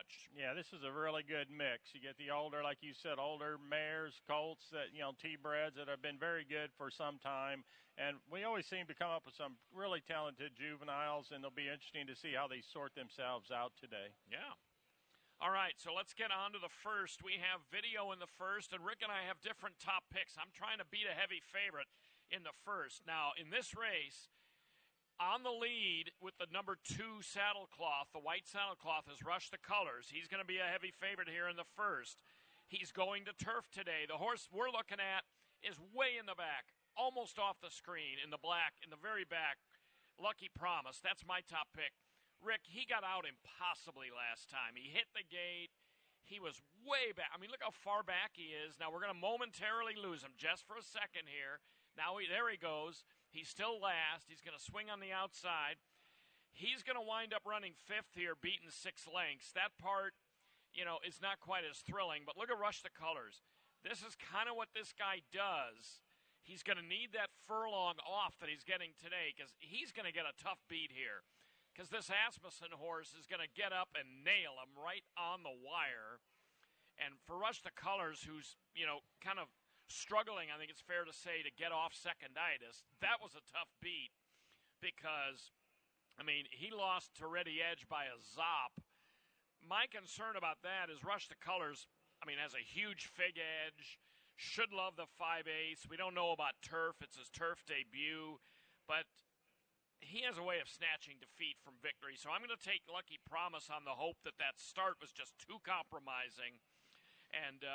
much. Yeah, this is a really good mix. You get the older, like you said, older mares, colts, that T-breds that have been very good for some time. And we always seem to come up with some really talented juveniles, and it'll be interesting to see how they sort themselves out today. Yeah. All right, so let's get on to the first. We have video in the first, and Rick and I have different top picks. I'm trying to beat a heavy favorite in the first. Now, in this race, on the lead with the number 2 saddlecloth, the white saddlecloth, is Rush the Colors. He's going to be a heavy favorite here in the first. He's going to turf today. The horse we're looking at is way in the back, almost off the screen, in the black, in the very back. Lucky Promise. That's my top pick. Rick, he got out impossibly last time. He hit the gate. He was way back. I mean, look how far back he is. Now we're going to momentarily lose him just for a second here. Now there he goes. He's still last. He's going to swing on the outside. He's going to wind up running 5th here, beating 6 lengths. That part, is not quite as thrilling. But look at Rush the Colors. This is kind of what this guy does. He's going to need that furlong off that he's getting today because he's going to get a tough beat here. Because this Asmussen horse is going to get up and nail him right on the wire. And for Rush the Colors, who's, kind of struggling, I think it's fair to say, to get off seconditis, that was a tough beat because, he lost to Ready Edge by a zop. My concern about that is Rush the Colors, has a huge fig edge, should love the 5/8. We don't know about turf. It's his turf debut. But he has a way of snatching defeat from victory. So I'm going to take Lucky Promise on the hope that start was just too compromising, and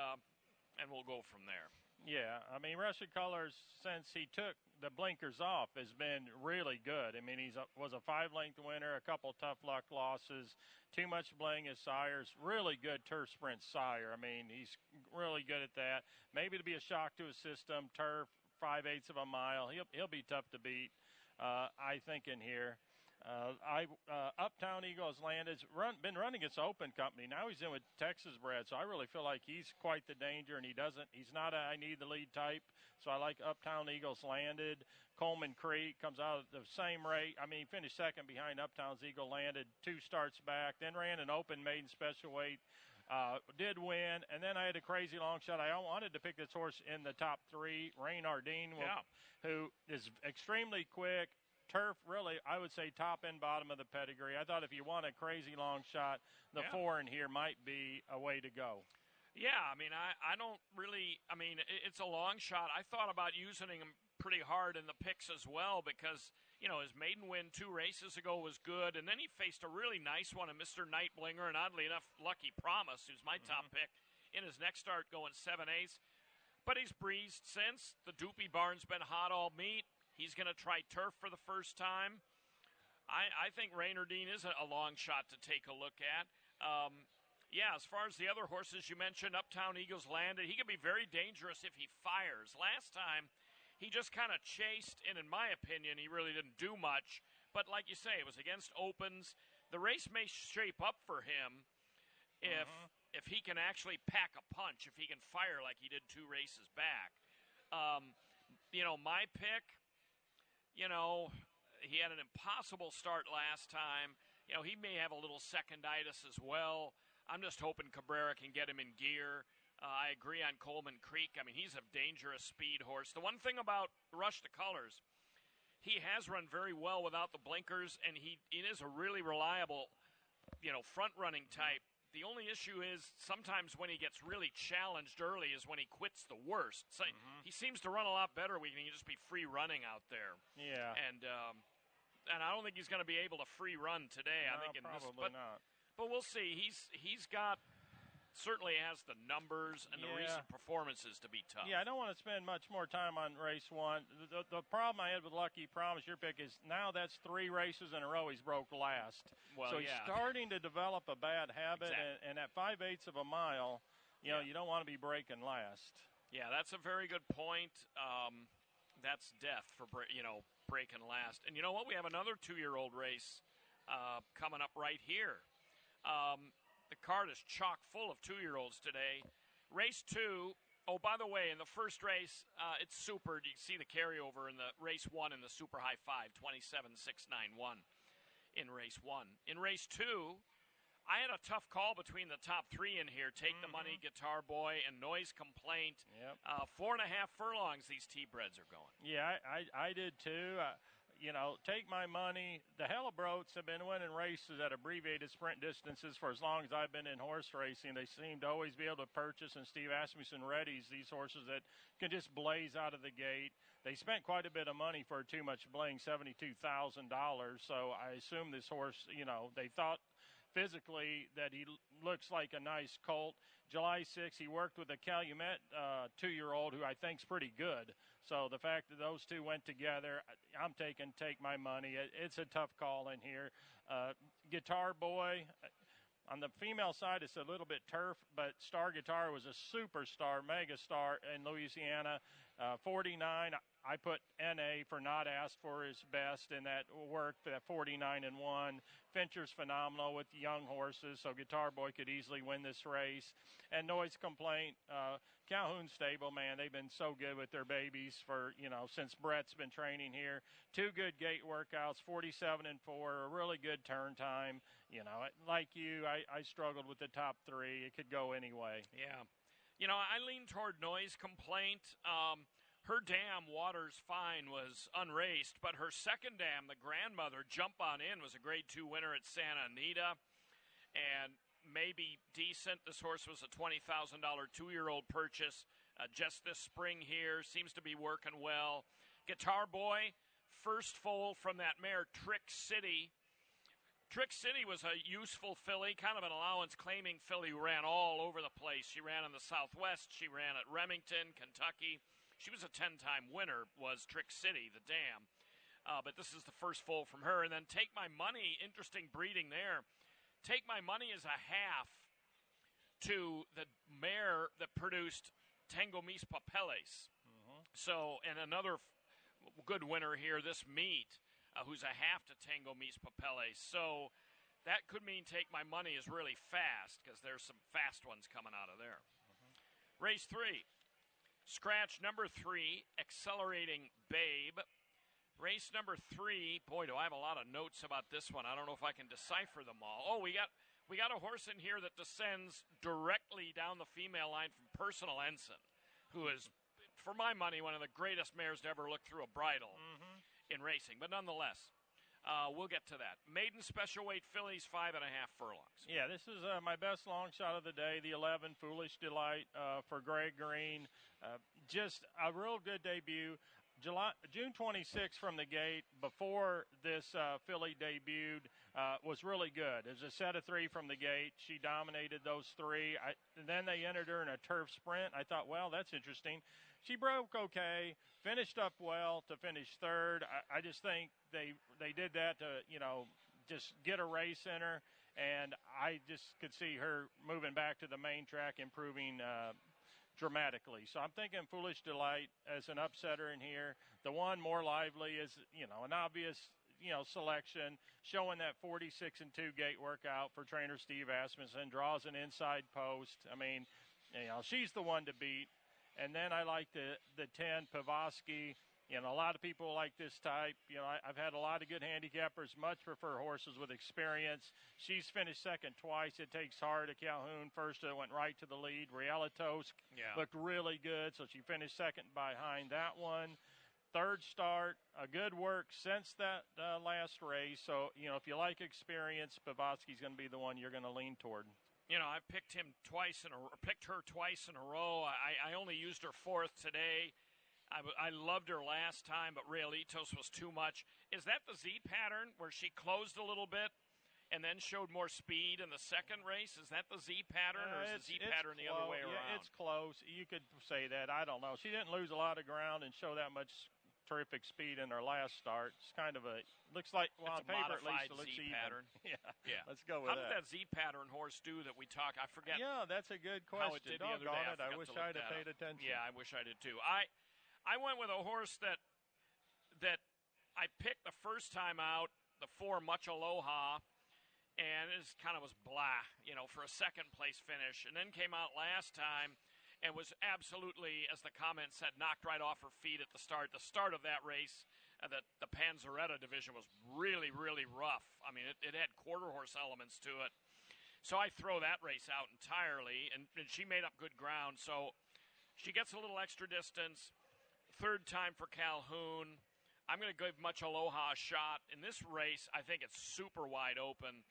we'll go from there. Yeah, Rush the Colors, since he took the blinkers off, has been really good. He was a 5-length winner, a couple tough luck losses, Too Much Bling his sire's really good turf sprint sire. He's really good at that. Maybe to be a shock to his system, turf, 5/8 of a mile. He'll be tough to beat. I think in here. Uptown Eagles landed. Been running its open company. Now he's in with Texas bred, so I really feel like he's quite the danger, and he's not a I need the lead type. So I like Uptown Eagles landed. Coleman Creek comes out at the same rate. He finished second behind Uptown's Eagle landed, 2 starts back, then ran an open maiden special weight. Did win, and then I had a crazy long shot. I wanted to pick this horse in the top 3, Rain Ardeen, who is extremely quick. Turf, really, I would say top and bottom of the pedigree. I thought if you want a crazy long shot, the 4 in here might be a way to go. Yeah, I don't really, it's a long shot. I thought about using him pretty hard in the picks as well because, his maiden win 2 races ago was good, and then he faced a really nice one in Mr. Nightblinger, and oddly enough, Lucky Promise, who's my top pick, in his next start going 7/8. But he's breezed since. The Doopy Barn's been hot all meet. He's going to try turf for the first time. I think Rainer Dean is a long shot to take a look at. As far as the other horses you mentioned, Uptown Eagles landed. He could be very dangerous if he fires. Last time, he just kind of chased, and in my opinion, he really didn't do much. But like you say, it was against opens. The race may shape up for him if he can actually pack a punch, if he can fire like he did 2 races back. My pick, he had an impossible start last time. He may have a little seconditis as well. I'm just hoping Cabrera can get him in gear. I agree on Coleman Creek. He's a dangerous speed horse. The one thing about Rush the Colors, he has run very well without the blinkers, and he is a really reliable, front-running type. The only issue is sometimes when he gets really challenged early is when he quits the worst. So he seems to run a lot better when he can just be free running out there. Yeah. And I don't think he's going to be able to free run today. No, I think probably not. But we'll see. He's got certainly has the numbers and the recent performances to be tough. Yeah, I don't want to spend much more time on race 1. The problem I had with Lucky Promise, your pick, is now that's 3 races in a row he's broke last. Well, so he's starting to develop a bad habit, exactly. and at 5/8 of a mile, you don't want to be breaking last. Yeah, that's a very good point. That's death for breaking last. And you know what? We have another 2-year-old race coming up right here. The card is chock full of 2-year-olds today. Race 2, by the way, in the first race, it's super. You can see the carryover in the race 1 in the super high 5, 27.691 in race 1. In race 2, I had a tough call between the top three in here. Take the Money, Guitar Boy, and Noise Complaint. Yep. 4.5 furlongs these T-breds are going. Yeah, I did too. Take my money. The Hellebroats have been winning races at abbreviated sprint distances for as long as I've been in horse racing. They seem to always be able to purchase, and Steve Asmussen readies these horses that can just blaze out of the gate. They spent quite a bit of money for Too Much Bling, $72,000. So I assume this horse, they thought physically that he looks like a nice colt. July 6th, he worked with a Calumet 2-year-old who I think's pretty good. So the fact that those two went together, I'm take my money. It's a tough call in here. Guitar Boy, on the female side, it's a little bit turf, but Star Guitar was a superstar, mega star in Louisiana. 49, I put NA for not asked for his best in that work, that 49-1. Fincher's phenomenal with young horses, so Guitar Boy could easily win this race. And Noise Complaint, Calhoun stable, man, they've been so good with their babies for, since Brett's been training here. 2 good gate workouts, 47-4, a really good turn time. Like you, I struggled with the top 3. It could go anyway. Yeah. I lean toward Noise Complaint. Her dam, Waters Fine, was unraced, but her second dam, the grandmother, Jump On In, was a Grade 2 winner at Santa Anita, and maybe decent. This horse was a $20,000 2-year-old purchase just this spring here. Seems to be working well. Guitar Boy, first foal from that mare, Trick City. Trick City was a useful filly, kind of an allowance-claiming filly who ran all over the place. She ran in the Southwest. She ran at Remington, Kentucky. She was a 10-time winner, was Trick City, the dam. But this is the first foal from her. And then Take My Money, interesting breeding there. Take My Money is a half to the mare that produced Tango Mis Papeles. So, and another good winner here, this meet, who's a half to Tango Mis Papeles. So that could mean Take My Money is really fast, because there's some fast ones coming out of there. Race 3. Scratch number 3, Accelerating Babe. Race number 3. Boy, do I have a lot of notes about this one. I don't know if I can decipher them all. Oh, we got a horse in here that descends directly down the female line from Personal Ensign, who is, for my money, one of the greatest mares to ever look through a bridle in racing. But nonetheless, we'll get to that. Maiden Special Weight fillies, 5.5 furlongs. Yeah, this is my best long shot of the day, the 11, Foolish Delight for Greg Green. Just a real good debut. June 26th from the gate, before this filly debuted, was really good. It was a set of 3 from the gate. She dominated those 3. And then they entered her in a turf sprint. I thought, well, that's interesting. She broke okay, finished up well to finish 3rd. I just think they did that to, just get a race in her. And I just could see her moving back to the main track, improving dramatically. So I'm thinking Foolish Delight as an upsetter in here. The one More Lively is, an obvious, selection, showing that 46-2 gate workout for trainer Steve Asmussen, draws an inside post. I mean, she's the one to beat. And then I like the 10, Pavoski. A lot of people like this type. I've had a lot of good handicappers, much prefer horses with experience. She's finished second twice. It Takes Heart at Calhoun. First, went right to the lead. Realitos looked really good, so she finished second behind that one. 3rd start, a good work since that last race. So, if you like experience, Pavoski's going to be the one you're going to lean toward. I picked her twice in a row. I only used her 4th today. I loved her last time, but Realitos was too much. Is that the Z pattern where she closed a little bit and then showed more speed in the second race? Is that the Z pattern, or is the Z pattern the other way around? Yeah, it's close. You could say that. I don't know. She didn't lose a lot of ground and show that much terrific speed in her last start. It's kind of looks like, well, on paper at least, it looks Z even. Pattern. Yeah. Let's go with that. How did that Z pattern horse do that we talk? I forget. Yeah, that's a good question. How it did the other day. I wish I'd have paid attention. Yeah, I wish I did too. I went with a horse that I picked the first time out, the 4 Much Aloha, and it just kind of was blah, for a second place finish, and then came out last time and was absolutely, as the comment said, knocked right off her feet at the start. The start of that race, the Panzeretta division was really, really rough. I mean, it had quarter horse elements to it. So I throw that race out entirely, and she made up good ground. So she gets a little extra distance. Third time for Calhoun. I'm going to give Much Aloha a shot. In this race, I think it's super wide open.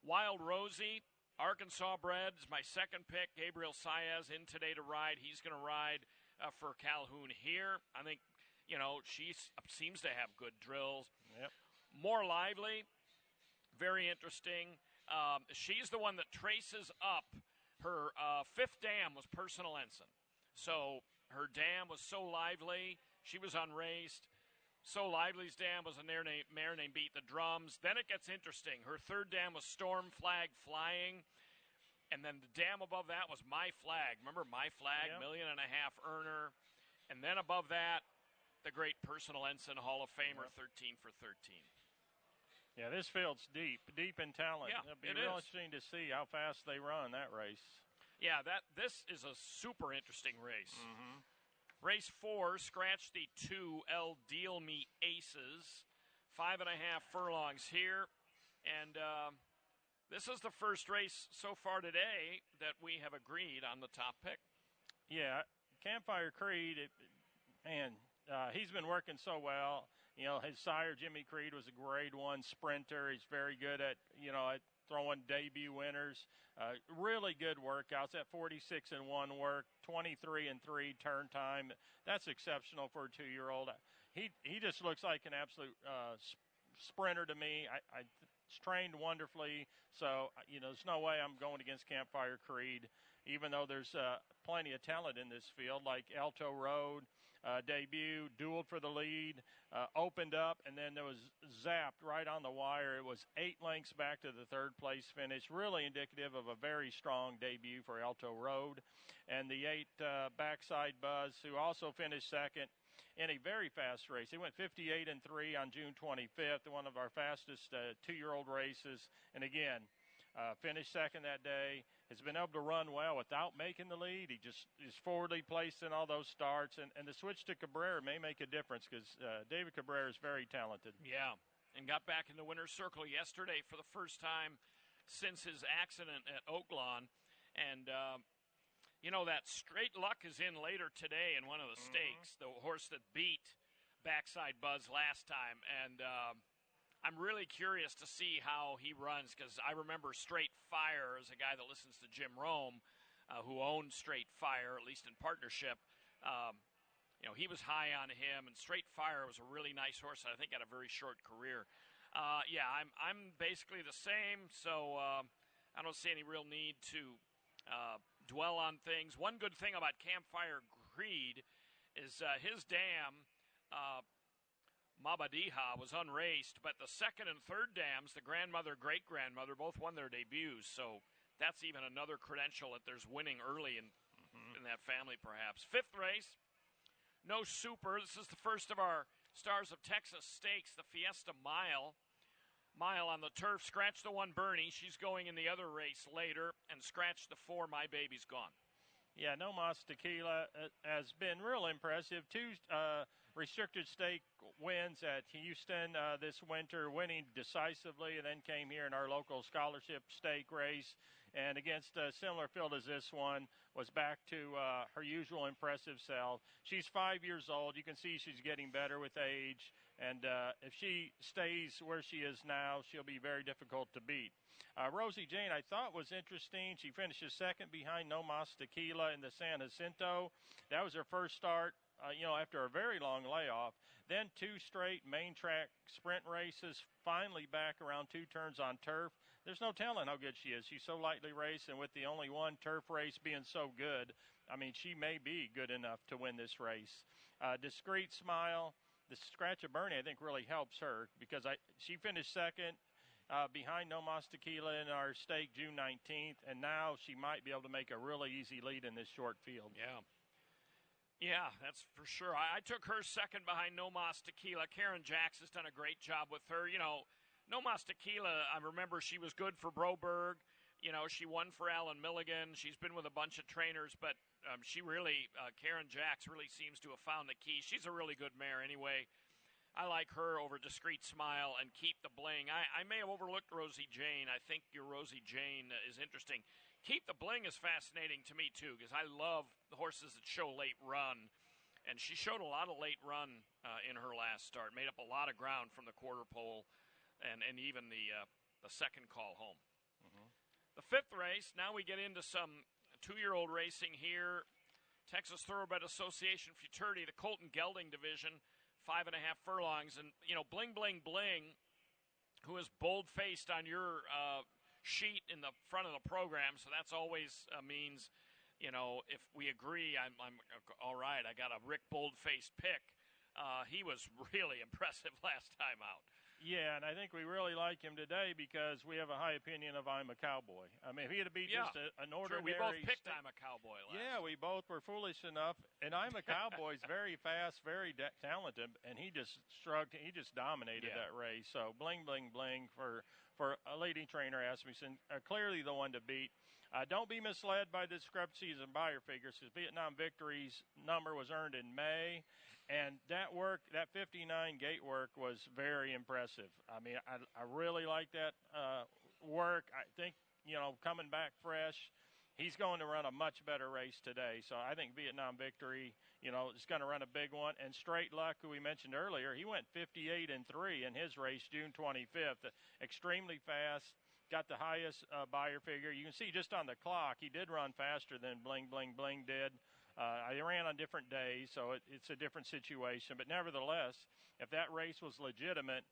Wild Rosie, Arkansas bred, is my second pick. Gabriel Saez in today to ride. He's going to ride for Calhoun here. I think, she seems to have good drills. Yep. More lively, very interesting. She's the one that traces up. Her fifth dam was Personal Ensign. So her dam was So Lively. She was unraced. So Lively's dam was a mare named Beat the Drums. Then it gets interesting. Her third dam was Storm Flag Flying. And then the dam above that was My Flag. Remember My Flag, Yep. $1.5 million earner. And then above that, the great Personal Ensign Hall of Famer, 13 for 13. Yeah, this field's deep in talent. Yeah, It'll be it real is. interesting to see how fast they run that race. Yeah, this is a super interesting race. Race 4, scratch the 2 El Deal Me Aces. 5.5 furlongs here. And this is the first race so far today that we have agreed on the top pick. Yeah, Campfire Creed, he's been working so well. His sire, Jimmy Creed, was a grade 1 sprinter. He's very good at throwing debut winners. Really good workouts. That 46-1 work, 23-3 turn time. That's exceptional for a 2-year-old. He just looks like an absolute sprinter to me. He's trained wonderfully. So, there's no way I'm going against Campfire Creed, even though there's plenty of talent in this field, like Alto Road. Debut, dueled for the lead, opened up, and then there was zapped right on the wire. It was 8 lengths back to the third place finish, really indicative of a very strong debut for Alto Road. And the 8 Backside Buzz, who also finished second in a very fast race. He went 58-3 on June 25th, one of our fastest 2-year-old races. And again, finished second that day, has been able to run well without making the lead. He just is forwardly placed in all those starts, and the switch to Cabrera may make a difference because David Cabrera is very talented. Yeah, and got back in the winner's circle yesterday for the first time since his accident at Oaklawn. And, that Straight Luck is in later today in one of the stakes, the horse that beat Backside Buzz last time. And I'm really curious to see how he runs because I remember Straight Fire as a guy that listens to Jim Rome, who owned Straight Fire, at least in partnership. He was high on him, and Straight Fire was a really nice horse that I think had a very short career. I'm basically the same, so I don't see any real need to dwell on things. One good thing about Campfire Creed is his dam, Mabadiha, was unraced, but the second and third dams, the grandmother, great-grandmother, both won their debuts, so that's even another credential that there's winning early in that family, perhaps. Fifth race, no super. This is the first of our Stars of Texas stakes, the Fiesta Mile. Mile on the turf. Scratch the 1 Bernie. She's going in the other race later, and scratch the 4 My Baby's Gone. Yeah, No Mas Tequila has been real impressive. 2 restricted stake wins at Houston this winter, winning decisively, and then came here in our local scholarship stake race. And against a similar field as this one, was back to her usual impressive self. She's 5 years old. You can see she's getting better with age. And if she stays where she is now, she'll be very difficult to beat. Rosie Jane, I thought, was interesting. She finishes second behind No Mas Tequila in the San Jacinto. That was her first start, after a very long layoff. Then 2 straight main track sprint races, finally back around 2 turns on turf. There's no telling how good she is. She's so lightly raced, and with the only one turf race being so good, she may be good enough to win this race. Discreet Smile, the scratch of Bernie, I think, really helps her because she finished second behind No Mas Tequila in our stake June 19th, and now she might be able to make a really easy lead in this short field. Yeah, that's for sure. I took her second behind No Mas Tequila. Karen Jacks has done a great job with her. No Mas Tequila, I remember she was good for Broberg. She won for Alan Milligan. She's been with a bunch of trainers, but Karen Jacks really seems to have found the key. She's a really good mare anyway. I like her over Discreet Smile and Keep the Bling. I may have overlooked Rosie Jane. I think your Rosie Jane is interesting. Keep the Bling is fascinating to me, too, because I love the horses that show late run. And she showed a lot of late run in her last start, made up a lot of ground from the quarter pole and even the second call home. Mm-hmm. The fifth race, now we get into some 2-year-old racing here. Texas Thoroughbred Association Futurity, the Colton Gelding division. 5.5 furlongs, and Bling Bling Bling, who is bold-faced on your sheet in the front of the program, so that's always means, if we agree, I'm all right. I got a Rick bold-faced pick. He was really impressive last time out. Yeah, and I think we really like him today because we have a high opinion of I'm a Cowboy. I mean, if he had to be just an ordinary... True, we both picked I'm a Cowboy last Yeah, we both were foolish enough. And I'm a Cowboy's very fast, very talented, and he just shrugged. He just dominated that race. So Bling, Bling, Bling for a leading trainer, Asmussen, clearly the one to beat. Don't be misled by discrepancies in buyer figures because Vietnam Victory's number was earned in May. And that 59 gate work was very impressive. I mean, I really like that work. I think, coming back fresh, he's going to run a much better race today. So I think Vietnam Victory, is going to run a big one. And Straight Luck, who we mentioned earlier, he went 58-3 in his race June 25th. Extremely fast. Got the highest buyer figure. You can see just on the clock, he did run faster than Bling Bling Bling did. I ran on different days, so it's a different situation. But nevertheless, if that race was legitimate,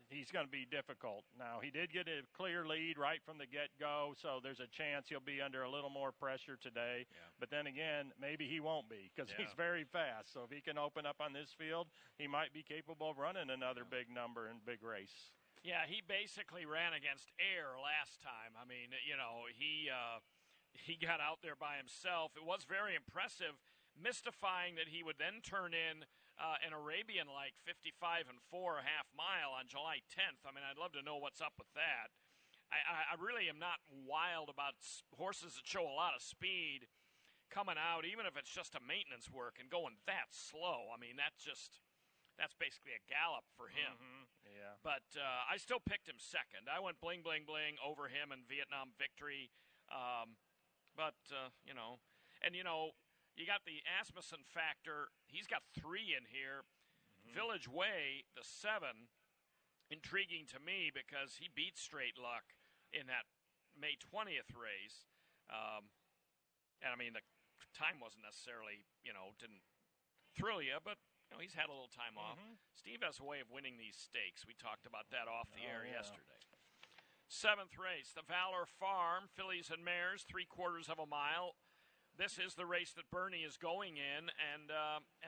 he's going to be difficult. Now, he did get a clear lead right from the get-go, so there's a chance he'll be under a little more pressure today. Yeah. But then again, maybe he won't be because he's very fast. So if he can open up on this field, he might be capable of running another big number and big race. Yeah, he basically ran against air last time. I mean, he got out there by himself. It was very impressive, mystifying that he would then turn in an Arabian like 55 and 4 a half mile on July 10th. I mean, I'd love to know what's up with that. I really am not wild about horses that show a lot of speed coming out, even if it's just a maintenance work and going that slow. I mean, that's basically a gallop for him. Mm-hmm. Yeah. But I still picked him second. I went Bling Bling Bling over him in Vietnam Victory. You got the Asmussen factor. He's got 3 in here. Mm-hmm. Village Way, the 7, intriguing to me because he beat Straight Luck in that May 20th race. And I mean, the time wasn't necessarily, didn't thrill you, but he's had a little time off. Mm-hmm. Steve has a way of winning these stakes. We talked about that off the air yesterday. 7th race, the Valor Farm, fillies and mares, 3/4 of a mile. This is the race that Bernie is going in, and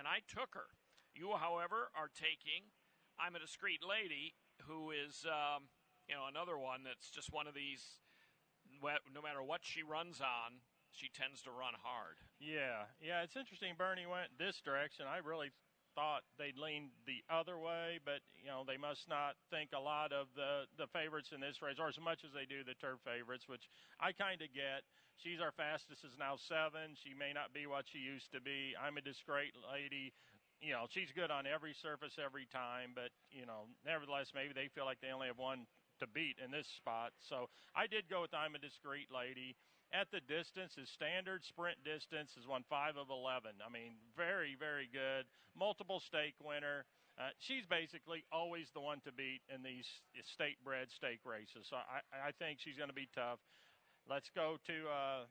I took her. You, however, are taking I'm a Discreet Lady, who is, another one that's just one of these, no matter what she runs on, she tends to run hard. Yeah, it's interesting Bernie went this direction. I really thought they'd lean the other way, but, they must not think a lot of the favorites in this race, or as much as they do the turf favorites, which I kind of get. She's our fastest, is now 7. She may not be what she used to be. I'm a Discreet Lady. She's good on every surface every time, but, nevertheless, maybe they feel like they only have one to beat in this spot. So I did go with I'm a Discreet Lady. At the distance, his standard sprint distance is 5 of 11. I mean, very, very good. Multiple stake winner. She's basically always the one to beat in these state-bred stake races. So I think she's going to be tough. Let's go to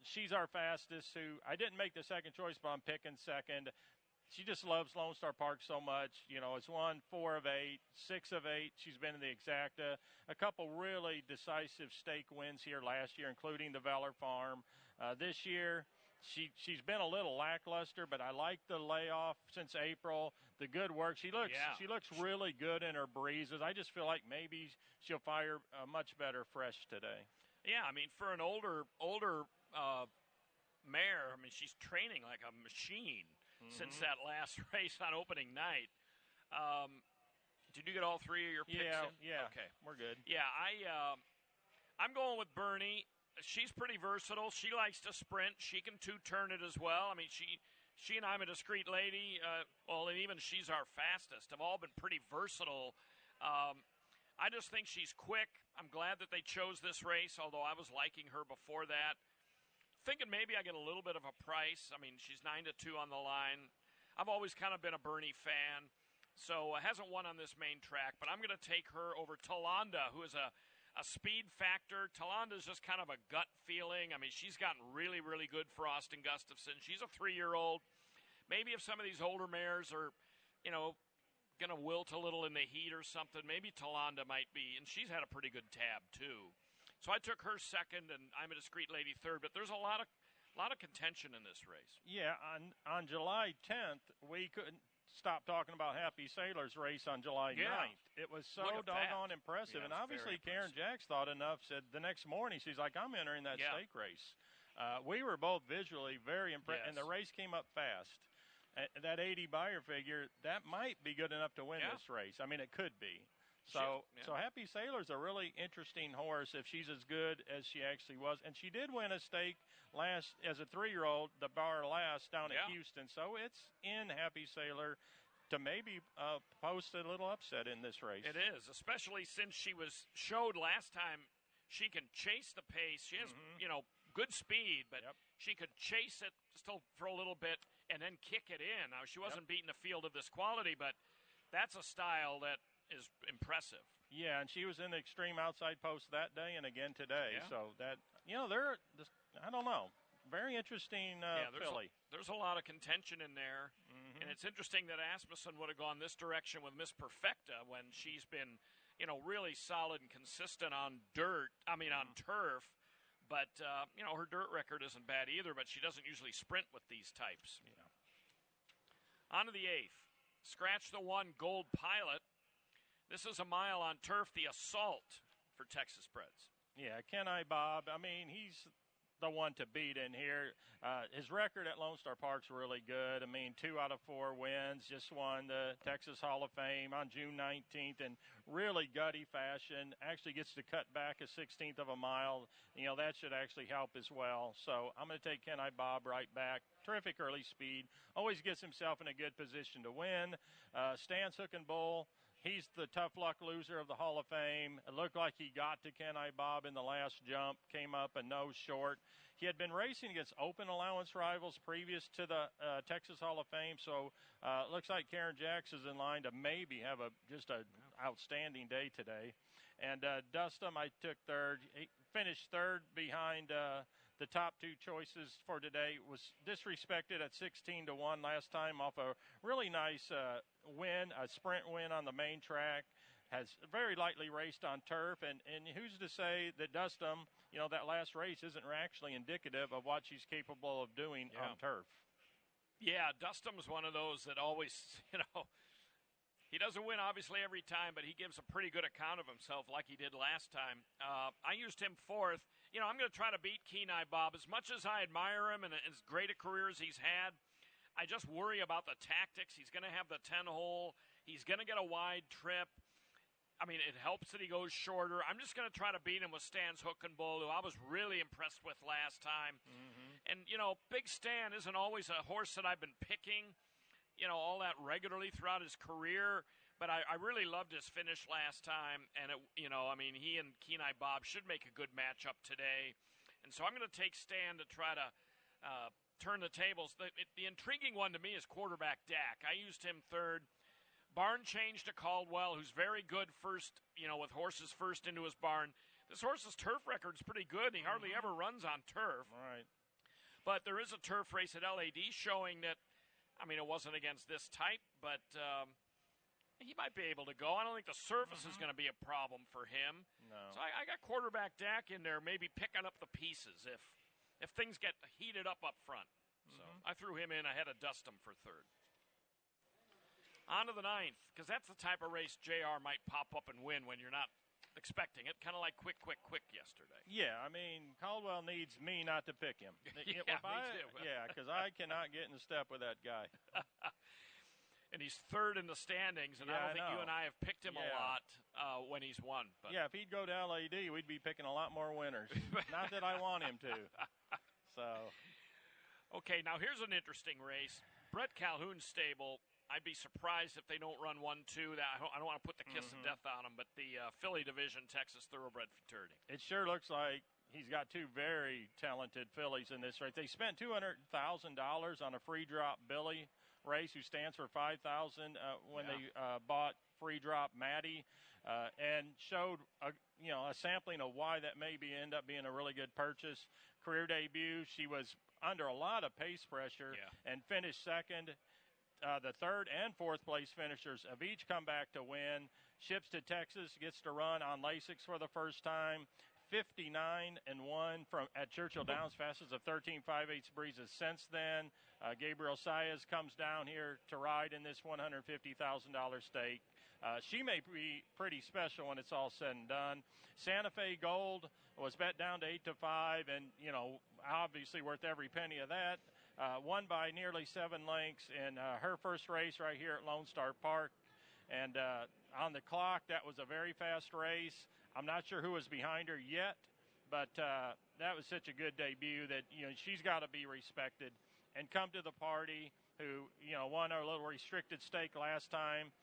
she's our fastest, who I didn't make the second choice, but I'm picking second. She just loves Lone Star Park so much. It's won 4 of 8, 6 of 8. She's been in the Exacta. A couple really decisive stake wins here last year, including the Valor Farm. This year, she's been a little lackluster, but I like the layoff since April. The good work. She looks really good in her breezes. I just feel like maybe she'll fire much better fresh today. Yeah, I mean, for an older mare, I mean, she's training like a machine. Since that last race on opening night. Did you get all 3 of your picks in? Yeah. Okay. We're good. Yeah, I'm going with Bernie. She's pretty versatile. She likes to sprint. She can 2-turn it as well. I mean, she she and I'm a discreet lady. Well, and even she's our fastest. Have all been pretty versatile. I just think she's quick. I'm glad that they chose this race, although I was liking her before that. Thinking maybe I get a little bit of a price. I mean, she's 9-2 on the line. I've always kind of been a Bernie fan, so hasn't won on this main track. But I'm going to take her over Talanda, who is a speed factor. Talanda's just kind of a gut feeling. I mean, she's gotten really, really good for Austin Gustafson. She's a 3-year-old. Maybe if some of these older mares are, going to wilt a little in the heat or something, maybe Talanda might be. And she's had a pretty good tab, too. So I took her second, and I'm a discreet lady third. But there's a lot of contention in this race. Yeah, on July 10th, we couldn't stop talking about Happy Sailor's race on July 9th. It was so doggone impressive. Yeah, and obviously Karen Jacks thought enough, said the next morning, she's like, I'm entering that stake race. We were both visually very impressed, and the race came up fast. That 80 buyer figure, that might be good enough to win this race. I mean, it could be. So Happy Sailor's a really interesting horse if she's as good as she actually was. And she did win a stake last as a 3-year-old, the bar last down at Houston. So it's in Happy Sailor to maybe post a little upset in this race. It is, especially since she was showed last time she can chase the pace. She has, good speed, but she could chase it still for a little bit and then kick it in. Now, she wasn't beating a field of this quality, but that's a style that is impressive. Yeah, and she was in the extreme outside post that day and again today. Yeah. So that, they're, I don't know, very interesting filly. There's a lot of contention in there. And it's interesting that Asmussen would have gone this direction with Miss Perfecta when she's been, really solid and consistent on on turf. But, her dirt record isn't bad either, but she doesn't usually sprint with these types. Yeah. On to the 8th. Scratch the 1, Gold Pilot. This is a mile on turf, the Assault for Texas Breds. Yeah, Can I Bob? I mean, he's the one to beat in here. His record at Lone Star Park's really good. I mean, 2 out of 4 wins. Just won the Texas Hall of Fame on June 19th in really gutty fashion. Actually gets to cut back a 16th of a mile. That should actually help as well. So I'm going to take Can I Bob right back. Terrific early speed. Always gets himself in a good position to win. Stan's Hook and Bull. He's the tough luck loser of the Hall of Fame. It looked like he got to Can I Bob in the last jump, came up a nose short. He had been racing against open allowance rivals previous to the Texas Hall of Fame, so it looks like Karen Jacks is in line to maybe have just an outstanding day today. And Dustum, I took third. He finished third behind the top 2 choices for today. Was disrespected at 16-1 last time off a really nice win, a sprint win on the main track. Has very lightly raced on turf, and who's to say that Dustum, that last race isn't actually indicative of what she's capable of doing on turf. Yeah, Dustum's one of those that always, he doesn't win obviously every time, but he gives a pretty good account of himself like he did last time. I used him fourth. I'm going to try to beat Kenai Bob. As much as I admire him and as great a career as he's had, I just worry about the tactics. He's going to have the 10-hole. He's going to get a wide trip. I mean, it helps that he goes shorter. I'm just going to try to beat him with Stan's Hook and Bull, who I was really impressed with last time. And, Big Stan isn't always a horse that I've been picking, all that regularly throughout his career. But I really loved his finish last time. And, he and Kenai Bob should make a good matchup today. And so I'm going to take Stan to try to turn the tables. The intriguing one to me is quarterback Dak. I used him third. Barn change to Caldwell, who's very good first, with horses first into his barn. This horse's turf record's pretty good. He hardly ever runs on turf. Right. But there is a turf race at LAD showing that, it wasn't against this type, but he might be able to go. I don't think the surface is going to be a problem for him. No. So I got quarterback Dak in there, maybe picking up the pieces if things get heated up front. So I threw him in ahead of Dustum for third. On to the 9th, because that's the type of race JR might pop up and win when you're not expecting it, kind of like quick yesterday. Yeah, Caldwell needs me not to pick him. Me too. Yeah, because I cannot get in step with that guy. And he's third in the standings, and I don't think you and I have picked him a lot when he's won. But. Yeah, if he'd go to LAD, we'd be picking a lot more winners. Not that I want him to. So... Okay, now here's an interesting race. Brett Calhoun's stable, I'd be surprised if they don't run 1-2. I don't want to put the kiss of death on them, but the Philly division, Texas Thoroughbred Futurity. It sure looks like he's got two very talented fillies in this race. They spent $200,000 on a free drop Billy race, who stands for $5,000 when they bought free drop Maddie, and showed a sampling of why that maybe end up being a really good purchase. Career debut, she was under a lot of pace pressure and finished second. The third and fourth place finishers have each come back to win. Ships to Texas, gets to run on Lasix for the first time. 59-1 at Churchill Downs, fastest of 13.58 breezes since then. Gabriel Saez comes down here to ride in this $150,000 stake. She may be pretty special when it's all said and done. Santa Fe Gold was bet down to 8-5, and obviously worth every penny of that. Won by nearly 7 lengths in her first race right here at Lone Star Park. And on the clock, that was a very fast race. I'm not sure who was behind her yet, but that was such a good debut that she's got to be respected and come to the party. Who won a little restricted stake last time.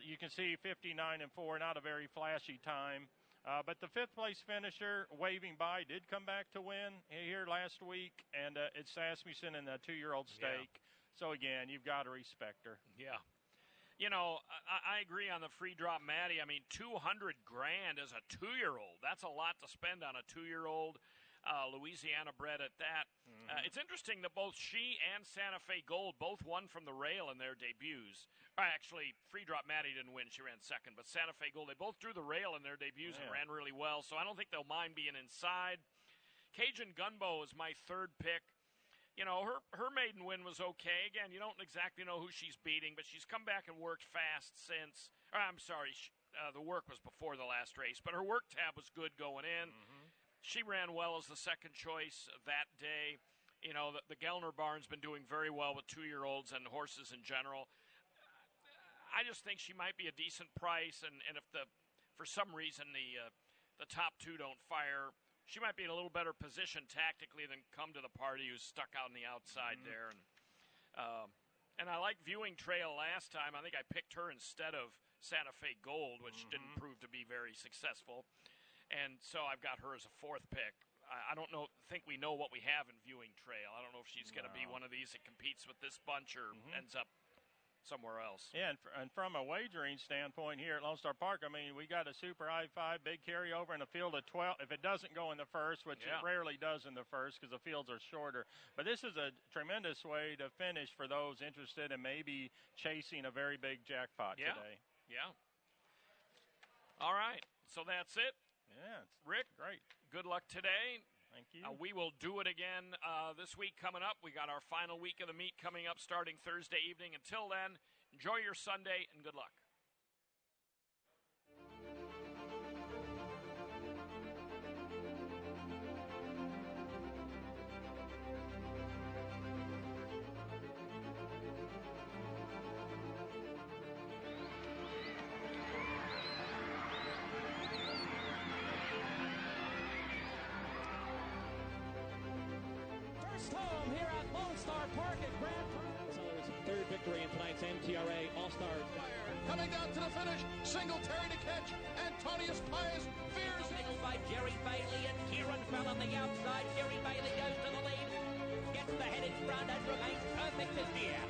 You can see 59-4, not a very flashy time. But the fifth place finisher, Waving By, did come back to win here last week, and it's Asmussen in the 2-year-old stake. So, again, you've got to respect her. Yeah. I agree on the free drop Maddie. I mean, $200,000 as a 2-year-old. That's a lot to spend on a 2-year-old. Louisiana bred at that. It's interesting that both she and Santa Fe Gold both won from the rail in their debuts. Actually, free drop Maddie didn't win. She ran second. But Santa Fe Gold, they both drew the rail in their debuts and ran really well. So I don't think they'll mind being inside. Cajun Gunbow is my third pick. Her maiden win was okay. Again, you don't exactly know who she's beating, but she's come back and worked fast since. I'm sorry, the work was before the last race, but her work tab was good going in. She ran well as the second choice that day. The Gellner barn's been doing very well with 2-year-olds and horses in general. I just think she might be a decent price, and if for some reason the top two don't fire, she might be in a little better position tactically than Come to the Party, who's stuck out on the outside there. And I like Viewing Trail last time. I think I picked her instead of Santa Fe Gold, which didn't prove to be very successful. And so I've got her as a fourth pick. I don't think we know what we have in Viewing Trail. I don't know if she's going to be one of these that competes with this bunch or ends up somewhere else. Yeah, and from a wagering standpoint here at Lone Star Park, I mean, we got a super I-5 big carryover in a field of 12. If it doesn't go in the first, which it rarely does in the first because the fields are shorter. But this is a tremendous way to finish for those interested in maybe chasing a very big jackpot today. Yeah. All right, so that's it. Yeah, Rick, great. Good luck today. Thank you. We will do it again this week coming up. We got our final week of the meet coming up starting Thursday evening. Until then, enjoy your Sunday and good luck. Home here at Lone Star Park at Grand Prix. Sellers' third victory in tonight's MTRA All-Star. Coming down to the finish, Singletary to catch, Antonius Pius veers in. By Jerry Bailey and Kieran fell on the outside. Jerry Bailey goes to the lead, gets the head in front and remains perfect this year.